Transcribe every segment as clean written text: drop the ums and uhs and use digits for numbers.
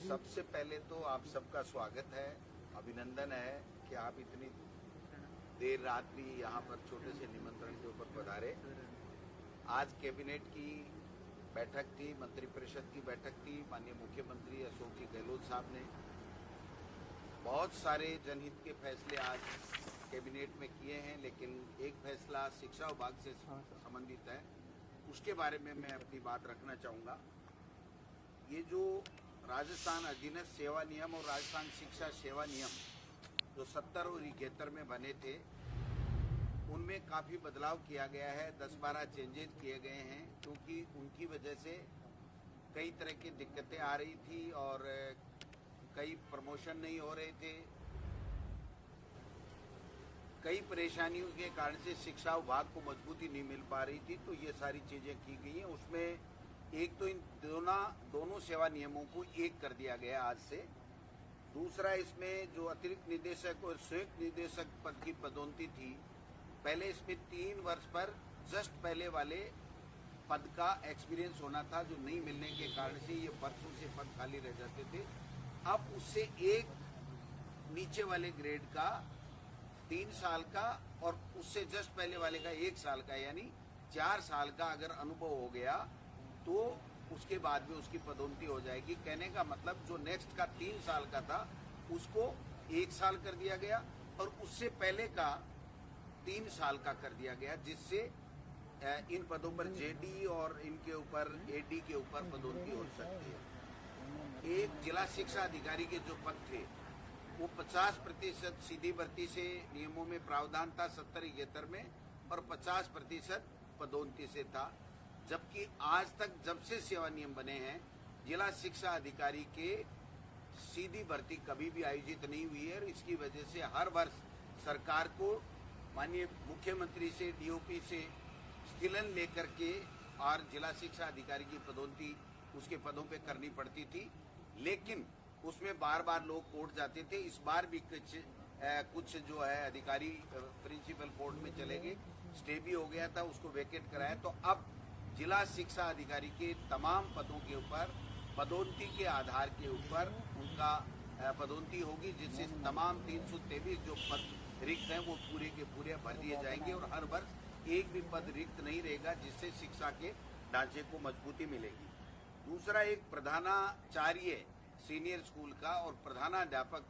सबसे पहले तो आप सबका स्वागत है, अभिनंदन है कि आप इतनी देर रात भी यहाँ पर छोटे से निमंत्रण के ऊपर पधारे। आज कैबिनेट की बैठक थी, मंत्रिपरिषद की बैठक थी। माननीय मुख्यमंत्री अशोक जी गहलोत साहब ने बहुत सारे जनहित के फैसले आज कैबिनेट में किए हैं, लेकिन एक फैसला शिक्षा विभाग से संबंधित है, उसके बारे में मैं अपनी बात रखना चाहूँगा। ये जो राजस्थान अधीनस्थ सेवा नियम और राजस्थान शिक्षा सेवा नियम जो 70 और 71 में बने थे, उनमें काफ़ी बदलाव किया गया है। 10-12 चेंजेस किए गए हैं, क्योंकि उनकी वजह से कई तरह की दिक्कतें आ रही थी और कई प्रमोशन नहीं हो रहे थे। कई परेशानियों के कारण से शिक्षा विभाग को मजबूती नहीं मिल पा रही थी, तो ये सारी चीज़ें की गई हैं। उसमें एक तो इन दोनों सेवा नियमों को एक कर दिया गया आज से। दूसरा, इसमें जो अतिरिक्त निदेशक और संयुक्त निदेशक पद की पदोन्नति थी, पहले इसमें 3 वर्ष पर जस्ट पहले वाले पद का एक्सपीरियंस होना था, जो नहीं मिलने के कारण से ये वर्षों से पद खाली रह जाते थे। अब उससे एक नीचे वाले ग्रेड का 3 साल का और उससे जस्ट पहले वाले का 1 साल का, यानी 4 साल का अगर अनुभव हो गया तो उसके बाद में उसकी पदोन्नति हो जाएगी। कहने का मतलब जो नेक्स्ट का 3 साल का था उसको 1 साल कर दिया गया और उससे पहले का 3 साल का कर दिया गया, जिससे इन पदों पर जेडी और इनके ऊपर एडी के ऊपर पदोन्नति हो सकती है। एक जिला शिक्षा अधिकारी के जो पद थे वो 50% सीधी भर्ती से नियमों में प्रावधान था 70-71 में, और 50% पदोन्नति से था। जबकि आज तक जब से सेवा नियम बने हैं, जिला शिक्षा अधिकारी के सीधी भर्ती कभी भी आयोजित नहीं हुई है। और इसकी वजह से हर वर्ष सरकार को माननीय मुख्यमंत्री से, डीओपी से स्थिलन लेकर के और जिला शिक्षा अधिकारी की पदोन्नति उसके पदों पे करनी पड़ती थी, लेकिन उसमें बार बार लोग कोर्ट जाते थे। इस बार भी कुछ जो है अधिकारी प्रिंसिपल कोर्ट में चले गए, स्टे भी हो गया था, उसको वेकेट कराया। तो अब जिला शिक्षा अधिकारी के तमाम पदों के ऊपर पदोन्नति के आधार के ऊपर उनका पदोन्नति होगी, जिससे तमाम 323 जो पद रिक्त हैं वो पूरे के पूरे भर दिए जाएंगे और हर वर्ष एक भी पद रिक्त नहीं रहेगा, जिससे शिक्षा के ढांचे को मजबूती मिलेगी। दूसरा, एक प्रधानाचार्य सीनियर स्कूल का और प्रधानाध्यापक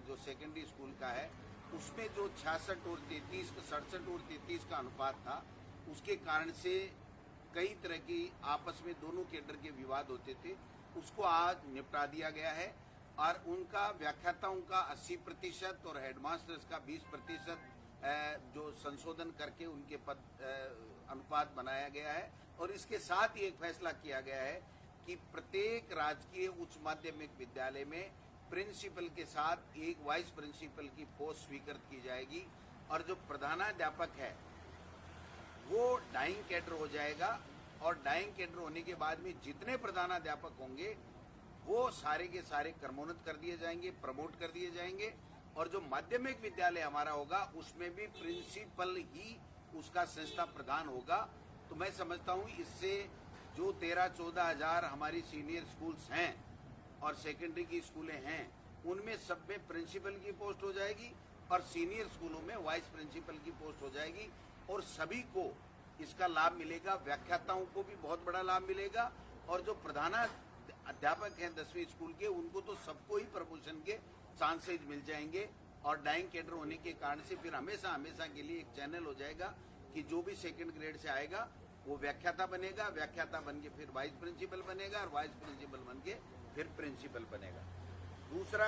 जो सेकेंडरी स्कूल का है, उसमें जो 66 और 33 67 और 33 का अनुपात था, उसके कारण से कई तरह की आपस में दोनों केडर के विवाद होते थे, उसको आज निपटा दिया गया है। और उनका व्याख्याताओं का 80% और हेडमास्टर्स का 20% जो संशोधन करके उनके पद अनुपात बनाया गया है। और इसके साथ ही एक फैसला किया गया है कि प्रत्येक राजकीय उच्च माध्यमिक विद्यालय में प्रिंसिपल के साथ एक वाइस प्रिंसिपल की पोस्ट स्वीकृत की जाएगी, और जो प्रधानाध्यापक है वो डाइंग कैडर हो जाएगा। और डाइंग कैडर होने के बाद में जितने प्रधानाध्यापक होंगे वो सारे के सारे क्रमोन्नत कर दिए जाएंगे, प्रमोट कर दिए जाएंगे। और जो माध्यमिक विद्यालय हमारा होगा उसमें भी प्रिंसिपल ही उसका संस्था प्रधान होगा। तो मैं समझता हूँ इससे जो 13-14 हजार हमारी सीनियर स्कूल्स हैं और सेकेंडरी की स्कूलें हैं, उनमें सब में प्रिंसिपल की पोस्ट हो जाएगी और सीनियर स्कूलों में वाइस प्रिंसिपल की पोस्ट हो जाएगी, और सभी को इसका लाभ मिलेगा। व्याख्याताओं को भी बहुत बड़ा लाभ मिलेगा, और जो प्रधानाध्यापक हैं 10वीं स्कूल के, उनको तो सबको ही प्रमोशन के चांसेज मिल जाएंगे। और डाइंग कैडर होने के कारण से फिर हमेशा हमेशा के लिए एक चैनल हो जाएगा कि जो भी सेकंड ग्रेड से आएगा वो व्याख्याता बनेगा, व्याख्याता बन के फिर वाइस प्रिंसिपल बनेगा, और वाइस प्रिंसिपल बन के फिर प्रिंसिपल बनेगा। दूसरा,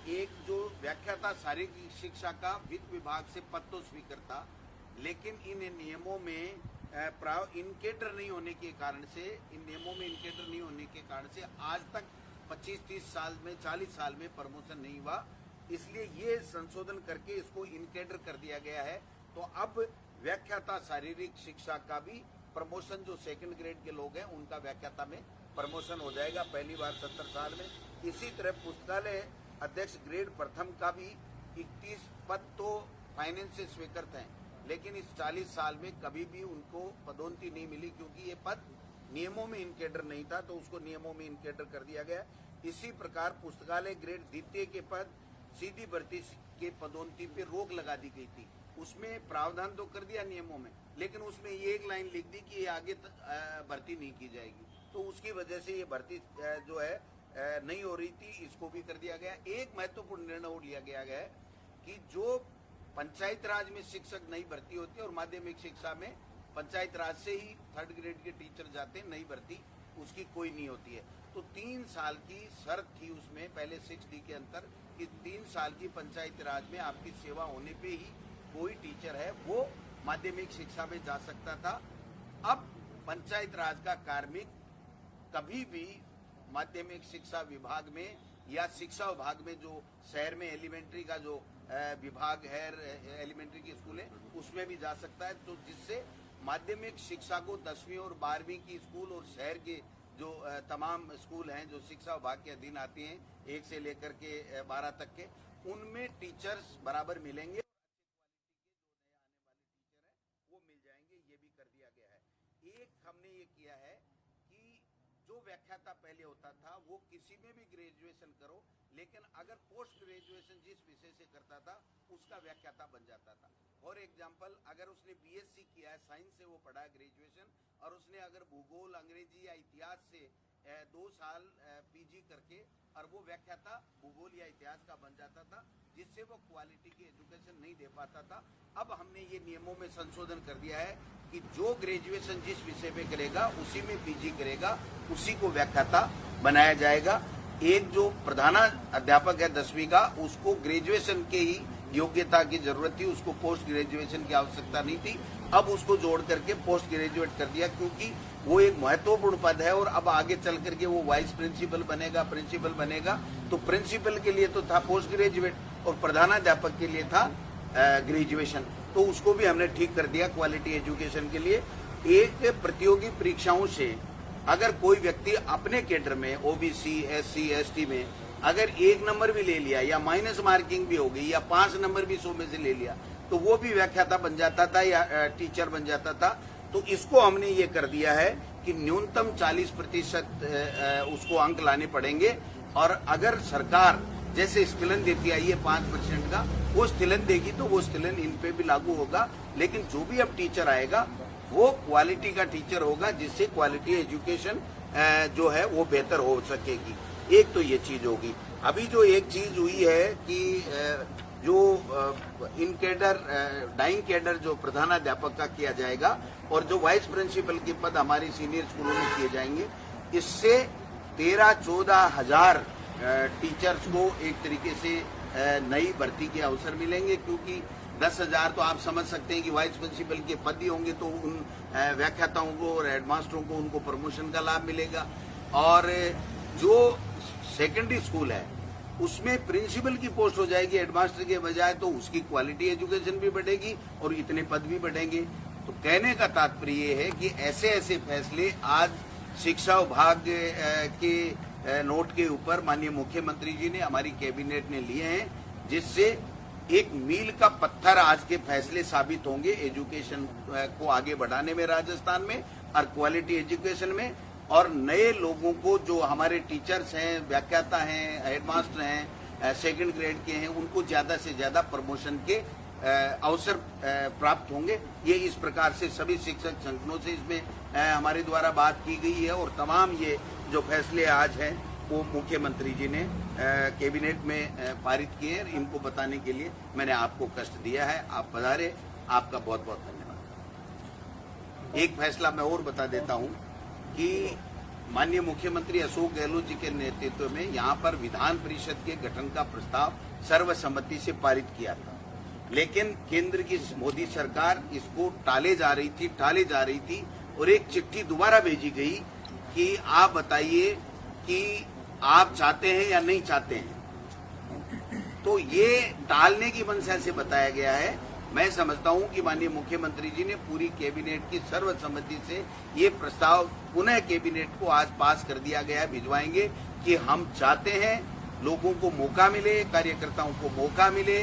एक जो व्याख्याता शारीरिक शिक्षा का वित्त विभाग से पद तो स्वीकृत था, लेकिन इन नियमों में इनकेडर नहीं होने के कारण से, इन नियमों में इनकेडर नहीं होने के कारण से आज तक 25-30 साल में 40 साल में प्रमोशन नहीं हुआ। इसलिए ये संशोधन करके इसको इनकेडर कर दिया गया है। तो अब व्याख्याता शारीरिक शिक्षा का भी प्रमोशन, जो सेकंड ग्रेड के लोग हैं उनका व्याख्याता में प्रमोशन हो जाएगा पहली बार 70 साल में। इसी तरह पुस्तकालय अध्यक्ष ग्रेड प्रथम का भी 31 पद तो फाइनेंस से स्वीकृत हैं, लेकिन इस 40 साल में कभी भी उनको पदोन्नति नहीं मिली, क्योंकि ये पद नियमों में इनकेडर नहीं था, तो उसको नियमों में इनकेडर कर दिया गया। इसी प्रकार पुस्तकालय ग्रेड द्वितीय के पद सीधी भर्ती के पदोन्नति पे रोक लगा दी गई थी। उसमें प्रावधान तो कर दिया नियमों में, लेकिन उसमें ये एक लाइन लिख दी कि ये आगे भर्ती नहीं की जाएगी, तो उसकी वजह से ये भर्ती जो है नहीं हो रही थी, इसको भी कर दिया गया। एक महत्वपूर्ण निर्णय और लिया गया है कि जो पंचायत राज में शिक्षक नई भर्ती होती है और माध्यमिक शिक्षा में पंचायत राज से ही 3rd ग्रेड के टीचर जाते हैं, नई भर्ती उसकी कोई नहीं होती है। तो 3 साल की शर्त थी उसमें पहले 6D के अंतर कि 3 साल की पंचायत राज में आपकी सेवा होने पे ही कोई टीचर है वो माध्यमिक शिक्षा में जा सकता था। अब पंचायत राज का कार्मिक कभी भी माध्यमिक शिक्षा विभाग में या शिक्षा विभाग में जो शहर में एलिमेंट्री का जो विभाग है, एलिमेंट्री की स्कूल है, उसमें भी जा सकता है। तो जिससे माध्यमिक शिक्षा को 10वीं और 12वीं की स्कूल और शहर के जो तमाम स्कूल हैं जो शिक्षा विभाग के अधीन आती हैं 1 से लेकर के 12 तक के, उनमें टीचर्स बराबर मिलेंगे, वो मिल जाएंगे, ये भी कर दिया गया है। एक हमने ये किया है कि जो व्याख्याता पहले होता था वो किसी में भी ग्रेजुएशन करो, लेकिन अगर पोस्ट ग्रेजुएशन जिस विषय से करता था उसका व्याख्याता बन जाता था। फॉर एग्जाम्पल, अगर उसने BSc किया है, साइंस से वो पढ़ा है ग्रेजुएशन, और उसने अगर भूगोल, अंग्रेजी या इतिहास से 2 साल PG करके और वो व्याख्याता भूगोल या इतिहास का बन जाता था, जिससे वो क्वालिटी की एजुकेशन नहीं दे पाता था। अब हमने ये नियमों में संशोधन कर दिया है कि जो ग्रेजुएशन जिस विषय में करेगा उसी में PG करेगा, उसी को व्याख्याता बनाया जाएगा। एक जो प्रधानाध्यापक है 10वीं का, उसको ग्रेजुएशन के ही योग्यता की जरूरत थी, उसको पोस्ट ग्रेजुएशन की आवश्यकता नहीं थी। अब उसको जोड़ करके पोस्ट ग्रेजुएट कर दिया, क्योंकि वो एक महत्वपूर्ण पद है और अब आगे चल करके वो वाइस प्रिंसिपल बनेगा, प्रिंसिपल बनेगा। तो प्रिंसिपल के लिए तो था पोस्ट ग्रेजुएट और प्रधानाध्यापक के लिए था ग्रेजुएशन, तो उसको भी हमने ठीक कर दिया क्वालिटी एजुकेशन के लिए। एक प्रतियोगी परीक्षाओं से अगर कोई व्यक्ति अपने कैडर में OBC, SC, ST में अगर 1 नंबर भी ले लिया या माइनस मार्किंग भी हो गई या 5 नंबर भी 100 में से ले लिया, तो वो भी व्याख्याता बन जाता था या टीचर बन जाता था। तो इसको हमने ये कर दिया है कि न्यूनतम 40% उसको अंक लाने पड़ेंगे, और अगर सरकार जैसे स्थिलन देती आई है 5% का, वो स्थिलन देगी तो वो स्थिलन इन पे भी लागू होगा। लेकिन जो भी अब टीचर आएगा वो क्वालिटी का टीचर होगा, जिससे क्वालिटी एजुकेशन जो है वो बेहतर हो सकेगी। एक तो ये चीज होगी। अभी जो एक चीज हुई है कि जो इन कैडर डाइंग कैडर जो प्रधानाध्यापक का किया जाएगा और जो वाइस प्रिंसिपल के पद हमारी सीनियर स्कूलों में किए जाएंगे, इससे 13-14 हजार टीचर्स को एक तरीके से नई भर्ती के अवसर मिलेंगे, क्योंकि 10,000 तो आप समझ सकते हैं कि वाइस प्रिंसिपल के पद ही होंगे, तो उन व्याख्याताओं को और हेडमास्टरों को उनको प्रमोशन का लाभ मिलेगा। और जो सेकेंडरी स्कूल है उसमें प्रिंसिपल की पोस्ट हो जाएगी हेडमास्टर के बजाय, तो उसकी क्वालिटी एजुकेशन भी बढ़ेगी और इतने पद भी बढ़ेंगे। तो कहने का तात्पर्य ये है कि ऐसे ऐसे फैसले आज शिक्षा विभाग के नोट के ऊपर माननीय मुख्यमंत्री जी ने, हमारी कैबिनेट ने लिए हैं, जिससे एक मील का पत्थर आज के फैसले साबित होंगे एजुकेशन को आगे बढ़ाने में राजस्थान में और क्वालिटी एजुकेशन में। और नए लोगों को जो हमारे टीचर्स हैं, व्याख्याता हैं, हेडमास्टर हैं, 2nd ग्रेड के हैं, उनको ज्यादा से ज्यादा प्रमोशन के अवसर प्राप्त होंगे। ये इस प्रकार से सभी शिक्षक संगठनों से इसमें हमारे द्वारा बात की गई है और तमाम ये जो फैसले आज हैं वो मुख्यमंत्री जी ने कैबिनेट में पारित किए। इनको बताने के लिए मैंने आपको कष्ट दिया है। आप पधारे, आपका बहुत बहुत धन्यवाद। एक फैसला मैं और बता देता हूं कि माननीय मुख्यमंत्री अशोक गहलोत जी के नेतृत्व में यहाँ पर विधान परिषद के गठन का प्रस्ताव सर्वसम्मति से पारित किया था, लेकिन केंद्र की मोदी सरकार इसको टाले जा रही थी और एक चिट्ठी दोबारा भेजी गई कि आप बताइए कि आप चाहते हैं या नहीं चाहते हैं। तो ये टालने की मंशा से बताया गया है। मैं समझता हूं कि माननीय मुख्यमंत्री जी ने पूरी कैबिनेट की सर्वसम्मति से ये प्रस्ताव पुनः कैबिनेट को आज पास कर दिया गया है, भिजवाएंगे कि हम चाहते हैं लोगों को मौका मिले, कार्यकर्ताओं को मौका मिले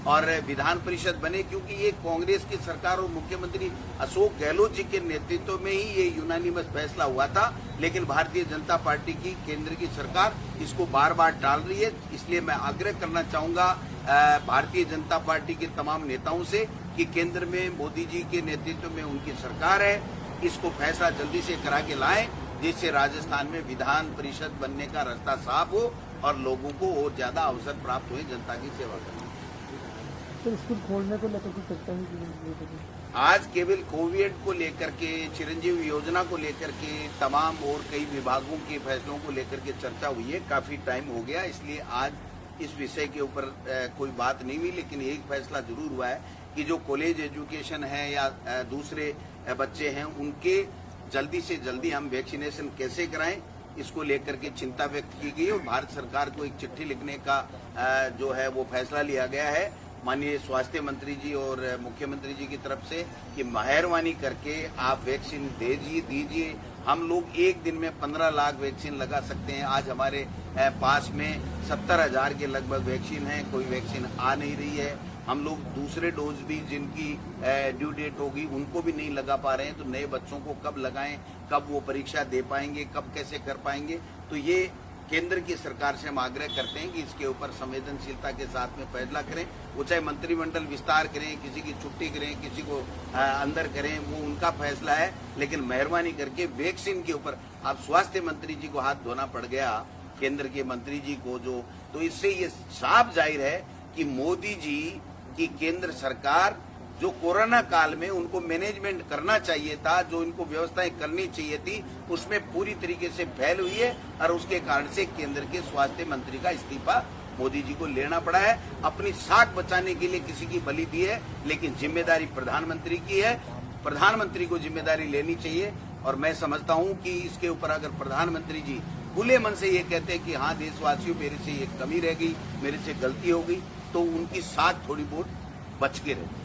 और विधान परिषद बने, क्योंकि ये कांग्रेस की सरकार और मुख्यमंत्री अशोक गहलोत जी के नेतृत्व में ही ये यूनानिमस फैसला हुआ था। लेकिन भारतीय जनता पार्टी की केंद्र की सरकार इसको बार बार टाल रही है। इसलिए मैं आग्रह करना चाहूंगा भारतीय जनता पार्टी के तमाम नेताओं से कि केंद्र में मोदी जी के नेतृत्व में उनकी सरकार है, इसको फैसला जल्दी से करा के लाएं, जिससे राजस्थान में विधान परिषद बनने का रास्ता साफ हो और लोगों को और ज्यादा अवसर प्राप्त हुए जनता की सेवा करने। तो स्कूल खोलने को लेकर कुछ चर्चा हुई? आज केवल कोविड को लेकर के, चिरंजीवी योजना को लेकर के, तमाम और कई विभागों के फैसलों को लेकर के चर्चा हुई है। काफी टाइम हो गया, इसलिए आज इस विषय के ऊपर कोई बात नहीं हुई। लेकिन एक फैसला जरूर हुआ है कि जो कॉलेज एजुकेशन है या दूसरे बच्चे हैं, उनके जल्दी से जल्दी हम वैक्सीनेशन कैसे कराएं, इसको लेकर के चिंता व्यक्त की गई और भारत सरकार को एक चिट्ठी लिखने का जो है वो फैसला लिया गया है माननीय स्वास्थ्य मंत्री जी और मुख्यमंत्री जी की तरफ से कि मेहरबानी करके आप वैक्सीन दीजिए। हम लोग एक दिन में 15 लाख वैक्सीन लगा सकते हैं। आज हमारे पास में 70,000 के लगभग वैक्सीन है, कोई वैक्सीन आ नहीं रही है। हम लोग दूसरे डोज भी जिनकी ड्यू डेट होगी उनको भी नहीं लगा पा रहे हैं। तो नए बच्चों को कब लगाएं, कब वो परीक्षा दे पाएंगे, कब कैसे कर पाएंगे। तो ये केंद्र की सरकार से हम आग्रह करते हैं कि इसके ऊपर संवेदनशीलता के साथ में फैसला करें। वो चाहे मंत्रिमंडल विस्तार करें, किसी की छुट्टी करें, किसी को अंदर करें, वो उनका फैसला है। लेकिन मेहरबानी करके वैक्सीन के ऊपर अब स्वास्थ्य मंत्री जी को हाथ धोना पड़ गया, केंद्र के मंत्री जी को, तो इससे ये साफ जाहिर है कि मोदी जी की केंद्र सरकार जो कोरोना काल में उनको मैनेजमेंट करना चाहिए था, जो इनको व्यवस्थाएं करनी चाहिए थी, उसमें पूरी तरीके से फेल हुई है और उसके कारण से केंद्र के स्वास्थ्य मंत्री का इस्तीफा मोदी जी को लेना पड़ा है। अपनी साख बचाने के लिए किसी की बलि दी है, लेकिन जिम्मेदारी प्रधानमंत्री की है। प्रधानमंत्री को जिम्मेदारी लेनी चाहिए और मैं समझता हूं कि इसके ऊपर अगर प्रधानमंत्री जी खुले मन से ये कहते हैं कि हाँ देशवासियों मेरे से ये कमी रह गई, मेरे से गलती हो गई, तो उनकी साख थोड़ी बहुत बच के रहती।